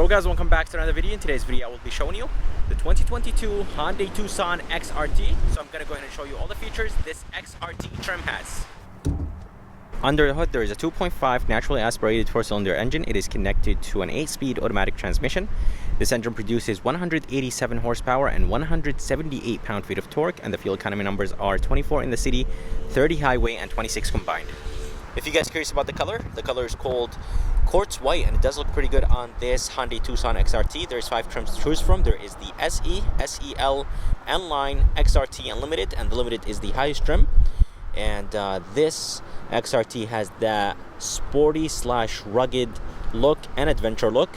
Hello guys, welcome back to another video. In today's video I will be showing you the 2022 Hyundai Tucson XRT. So I'm going to go ahead and show you all the features this XRT trim has. Under the hood there is a 2.5 naturally aspirated 4-cylinder engine. It is connected to an 8-speed automatic transmission. This engine produces 187 horsepower and 178 pound-feet of torque, and the fuel economy numbers are 24 in the city, 30 highway, and 26 combined. If you guys are curious about the color is called Quartz White, and it does look pretty good on this Hyundai Tucson XRT. There's 5 trims to choose from. There is the SE, SEL, N-Line, XRT, and Limited, and the Limited is the highest trim. And this XRT has that sporty / rugged look and adventure look.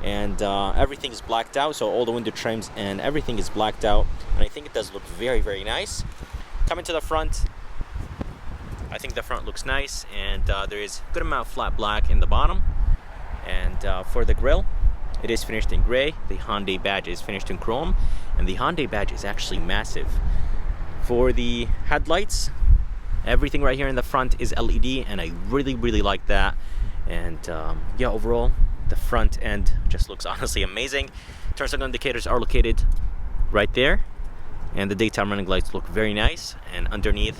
And everything is blacked out, so all the window trims and everything is blacked out. And I think it does look very, very nice. Coming to the front, I think the front looks nice, and there is a good amount of flat black in the bottom. And for the grille, it is finished in gray. The Hyundai badge is finished in chrome, and the Hyundai badge is actually massive. For the headlights, everything right here in the front is LED, and I really like that. And yeah, overall the front end just looks honestly amazing. Turn signal indicators are located right there, and the daytime running lights look very nice. And underneath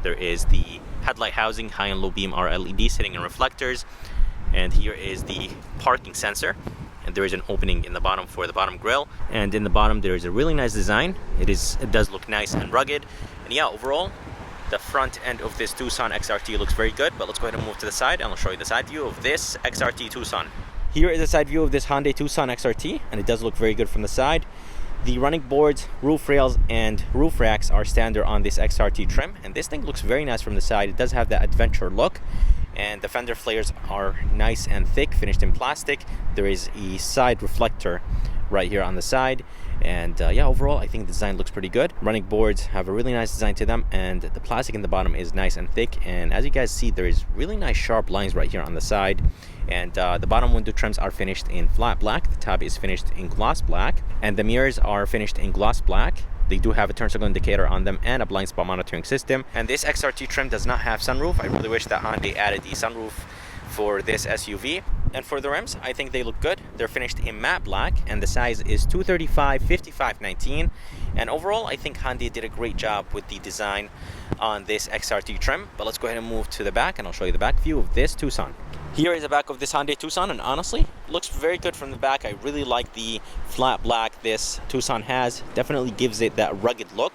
there is the headlight housing. High and low beam are LED, sitting in reflectors. And here is the parking sensor, and there is an opening in the bottom for the bottom grille. And in the bottom there is a really nice design. It does look nice and rugged. And yeah, overall the front end of this Tucson XRT looks very good. But let's go ahead and move to the side, and I'll show you the side view of this XRT Tucson. Here is the side view of this Hyundai Tucson XRT, and it does look very good from the side. The running boards, roof rails, and roof racks are standard on this XRT trim, and this thing looks very nice from the side. It does have that adventure look, and the fender flares are nice and thick, finished in plastic. There is a side reflector right here on the side. And yeah, overall I think the design looks pretty good. Running boards have a really nice design to them, and the plastic in the bottom is nice and thick. And as you guys see, there is really nice sharp lines right here on the side. And the bottom window trims are finished in flat black. The top is finished in gloss black, and the mirrors are finished in gloss black. They do have a turn signal indicator on them and a blind spot monitoring system. And this XRT trim does not have sunroof. I really wish that Hyundai added the sunroof for this SUV. And for the rims, I think they look good. They're finished in matte black, and the size is 235/55/19. And overall, I think Hyundai did a great job with the design on this XRT trim. But let's go ahead and move to the back, and I'll show you the back view of this Tucson. Here is the back of this Hyundai Tucson, and honestly, it looks very good from the back. I really like the flat black this Tucson has. Definitely gives it that rugged look.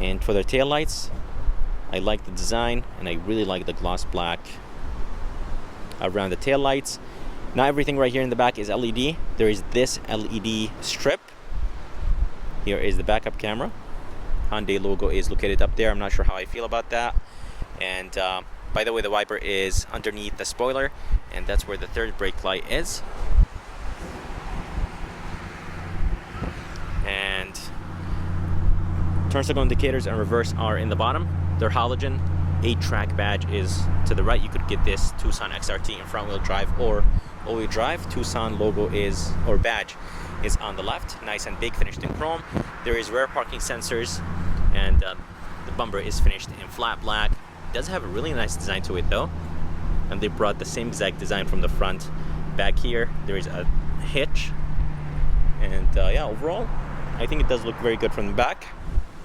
And for the taillights, I like the design, and I really like the gloss black around the tail lights. Not everything right here in the back is LED. There is this LED strip. Here is the backup camera. Hyundai logo is located up there. I'm not sure how I feel about that. And by the way, the wiper is underneath the spoiler, and that's where the third brake light is. And turn signal indicators and reverse are in the bottom. They're halogen. 8-track badge is to the right. You could get this Tucson XRT in front-wheel drive or all-wheel drive. Tucson logo is, or badge is on the left, nice and big, finished in chrome. There is rear parking sensors, and the bumper is finished in flat black. It does have a really nice design to it though, and they brought the same exact design from the front. Back here there is a hitch, and yeah, overall I think it does look very good from the back.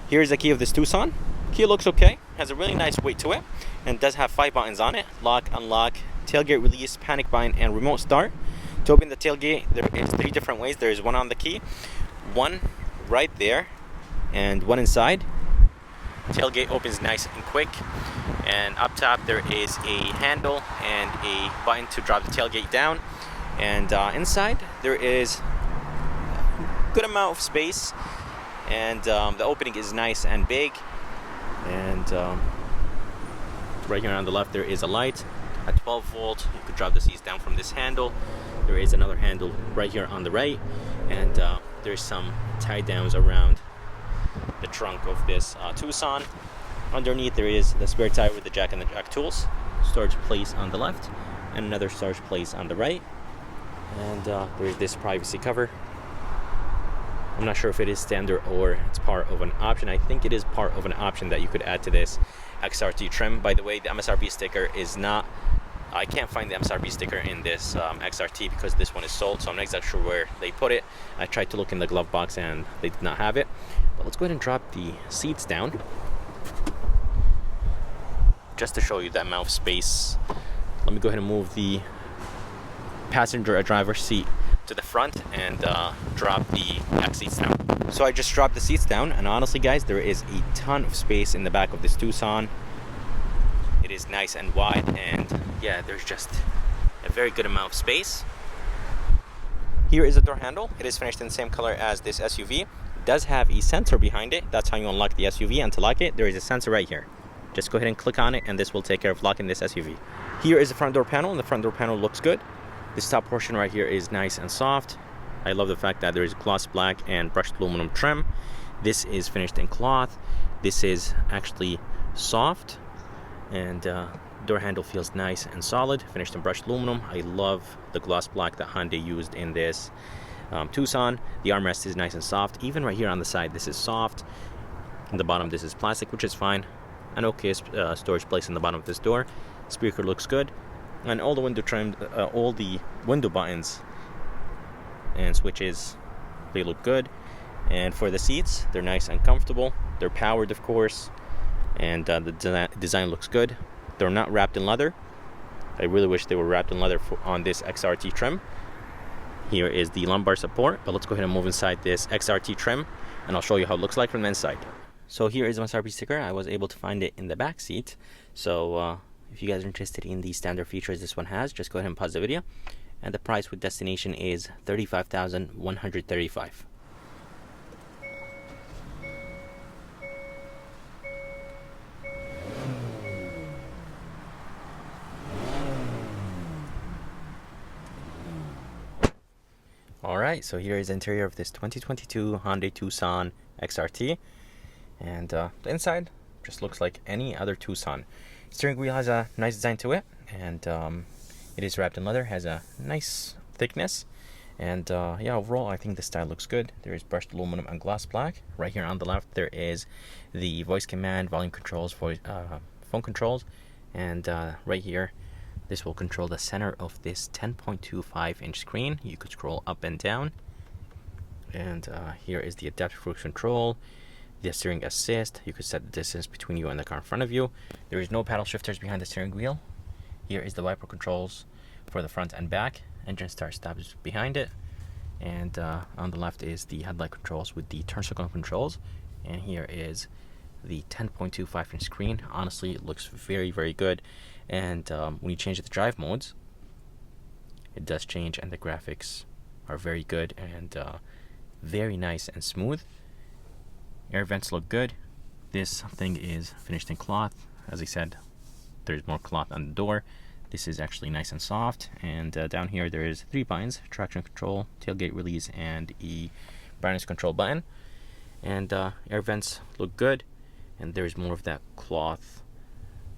Here's the key of this Tucson. Key looks okay, has a really nice weight to it, and does have 5 buttons on it: lock, unlock, tailgate release, panic bind, and remote start. To open the tailgate, there is 3 different ways. There is one on the key, one right there, and one inside. Tailgate opens nice and quick, and up top there is a handle and a button to drop the tailgate down. And inside there is a good amount of space, and the opening is nice and big. And right here on the left there is a light at 12 volt. You could drop the seats down from this handle. There is another handle right here on the right, and there's some tie downs around the trunk of this Tucson. Underneath there is the spare tire with the jack and the jack tools, storage place on the left, and another storage place on the right. And there is this privacy cover. I'm not sure if it is standard or it's part of an option. I think it is part of an option that you could add to this XRT trim. By the way, the MSRP sticker is not I can't find the MSRP sticker in this XRT because this one is sold, so I'm not exactly sure where they put it. I tried to look in the glove box and they did not have it. But let's go ahead and drop the seats down just to show you the amount of space. Let me go ahead and move the passenger or driver's seat to the front and drop the back seats down. So I just dropped the seats down, and honestly guys, there is a ton of space in the back of this Tucson. It is nice and wide, and yeah, there's just a very good amount of space. Here is the door handle. It is finished in the same color as this SUV. It does have a sensor behind it. That's how you unlock the SUV, and to lock it, there is a sensor right here. Just go ahead and click on it, and this will take care of locking this SUV. Here is the front door panel, and the front door panel looks good. This top portion right here is nice and soft. I love the fact that there is gloss black and brushed aluminum trim. This is finished in cloth. This is actually soft, and door handle feels nice and solid, finished in brushed aluminum. I love the gloss black that Hyundai used in this Tucson. The armrest is nice and soft. Even right here on the side, this is soft. On the bottom, this is plastic, which is fine. An okay storage place in the bottom of this door. Speaker looks good, and all the window trimmed, all the window buttons and switches, they look good. And for the seats, they're nice and comfortable. They're powered, of course, and the design looks good. They're not wrapped in leather. I really wish they were wrapped in leather on this XRT trim. Here is the lumbar support, but let's go ahead and move inside this XRT trim, and I'll show you how it looks like from the inside. So here is my MSRP sticker. I was able to find it in the back seat. So if you guys are interested in the standard features this one has, just go ahead and pause the video. And the price with destination is $35,135. Alright, so here is the interior of this 2022 Hyundai Tucson XRT. And the inside just looks like any other Tucson. Steering wheel has a nice design to it, and it is wrapped in leather, has a nice thickness, and yeah, overall I think the style looks good. There is brushed aluminum and gloss black. Right here on the left there is the voice command, volume controls, phone controls, and right here this will control the center of this 10.25-inch screen. You could scroll up and down, and here is the adaptive cruise control, the steering assist. You could set the distance between you and the car in front of you. There is no paddle shifters behind the steering wheel. Here is the wiper controls for the front and back. Engine start stop is behind it, and on the left is the headlight controls with the turn signal controls, and here is the 10.25-inch screen. Honestly, it looks very, very good, and when you change the drive modes, it does change, and the graphics are very good and very nice and smooth. Air vents look good. This thing is finished in cloth. As I said, there's more cloth on the door. This is actually nice and soft, and down here there is 3 buttons: traction control, tailgate release, and a brightness control button. And air vents look good, and there's more of that cloth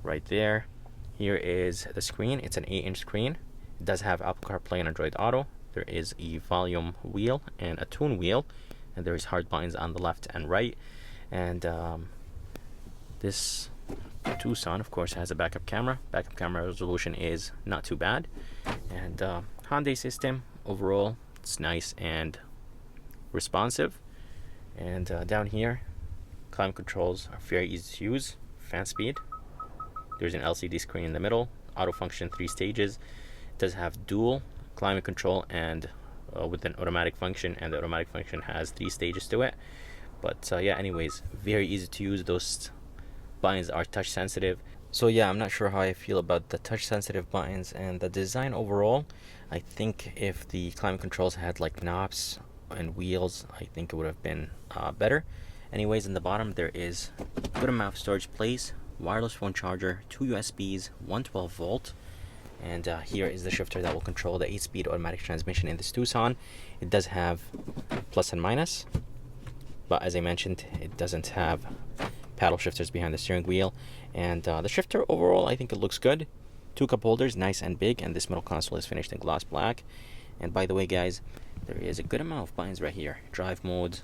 right there. Here is the screen. It's an 8-inch screen. It does have Apple CarPlay and Android Auto. There is a volume wheel and a tune wheel, and there is hard buttons on the left and right. And this Tucson, of course, has a backup camera. Backup camera resolution is not too bad. And Hyundai system overall, it's nice and responsive. And down here, climate controls are very easy to use. Fan speed. There's an LCD screen in the middle. Auto function 3 stages. It does have dual climate control and with an automatic function, and the automatic function has 3 stages to it. But yeah, anyways, very easy to use. Those buttons are touch sensitive. So yeah, I'm not sure how I feel about the touch sensitive buttons and the design overall. I think if the climate controls had like knobs and wheels, I think it would have been better. Anyways, in the bottom there is a good amount of storage place, wireless phone charger, 2 USBs, 112 volt. And here is the shifter that will control the 8-speed automatic transmission in this Tucson. It does have plus and minus, but as I mentioned, it doesn't have paddle shifters behind the steering wheel. And the shifter overall, I think it looks good. 2 cup holders, nice and big, and this middle console is finished in gloss black. And by the way, guys, there is a good amount of buttons right here. Drive mode,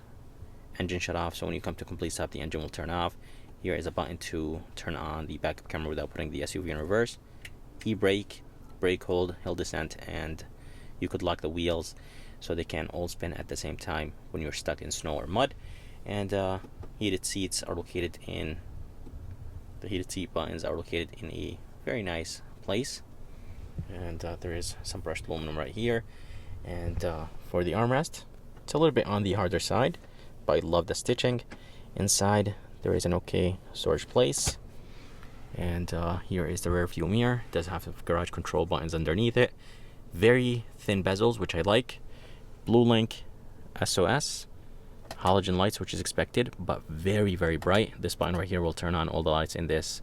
engine shut off, so when you come to complete stop, the engine will turn off. Here is a button to turn on the backup camera without putting the SUV in reverse. E-brake, brake hold, hill descent, and you could lock the wheels so they can all spin at the same time when you're stuck in snow or mud. And heated seats are located in the heated seat buttons are located in a very nice place. And there is some brushed aluminum right here. And for the armrest, it's a little bit on the harder side, but I love the stitching. Inside there is an okay storage place. And here is the rear view mirror. It does have the garage control buttons underneath it. Very thin bezels, which I like. Blue Link SOS. Halogen lights, which is expected, but very, very bright. This button right here will turn on all the lights in this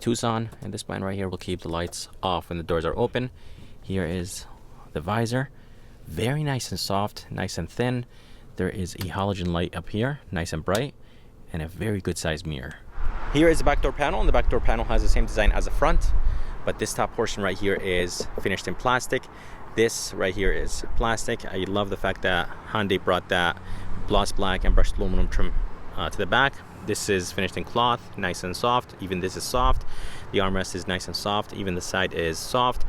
Tucson, and this button right here will keep the lights off when the doors are open. Here is the visor. Very nice and soft, nice and thin. There is a halogen light up here, nice and bright, and a very good sized mirror. Here is the back door panel, and the back door panel has the same design as the front, but this top portion right here is finished in plastic. This right here is plastic. I love the fact that Hyundai brought that gloss black and brushed aluminum trim to the back. This is finished in cloth, nice and soft. Even this is soft. The armrest is nice and soft. Even the side is soft.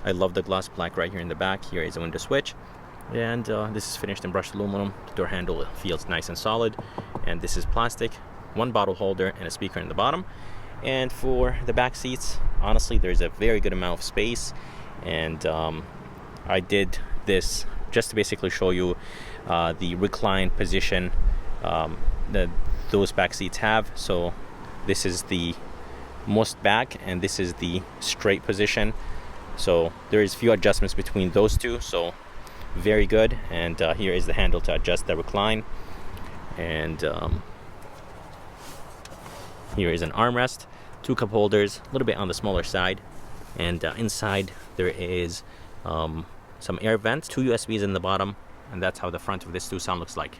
I love the gloss black right here in the back. Here is a window switch. And this is finished in brushed aluminum. The door handle feels nice and solid. And this is plastic. One bottle holder and a speaker in the bottom. And for the back seats, honestly, there's a very good amount of space. And I did this just to basically show you the recline position that those back seats have. So this is the most back, and this is the straight position. So there is few adjustments between those two. So very good. And here is the handle to adjust the recline. And here is an armrest, 2 cup holders, a little bit on the smaller side. And inside there is some air vents, 2 USBs in the bottom, and that's how the front of this Tucson looks like.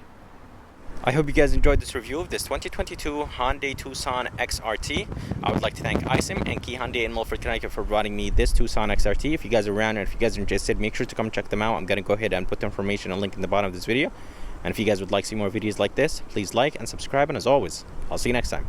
I hope you guys enjoyed this review of this 2022 Hyundai Tucson XRT. I would like to thank ISIM and Key Hyundai in Milford, Connecticut for providing me this Tucson XRT. If you guys are around and if you guys are interested, make sure to come check them out. I'm going to go ahead and put the information and link in the bottom of this video. And if you guys would like to see more videos like this, please like and subscribe. And as always, I'll see you next time.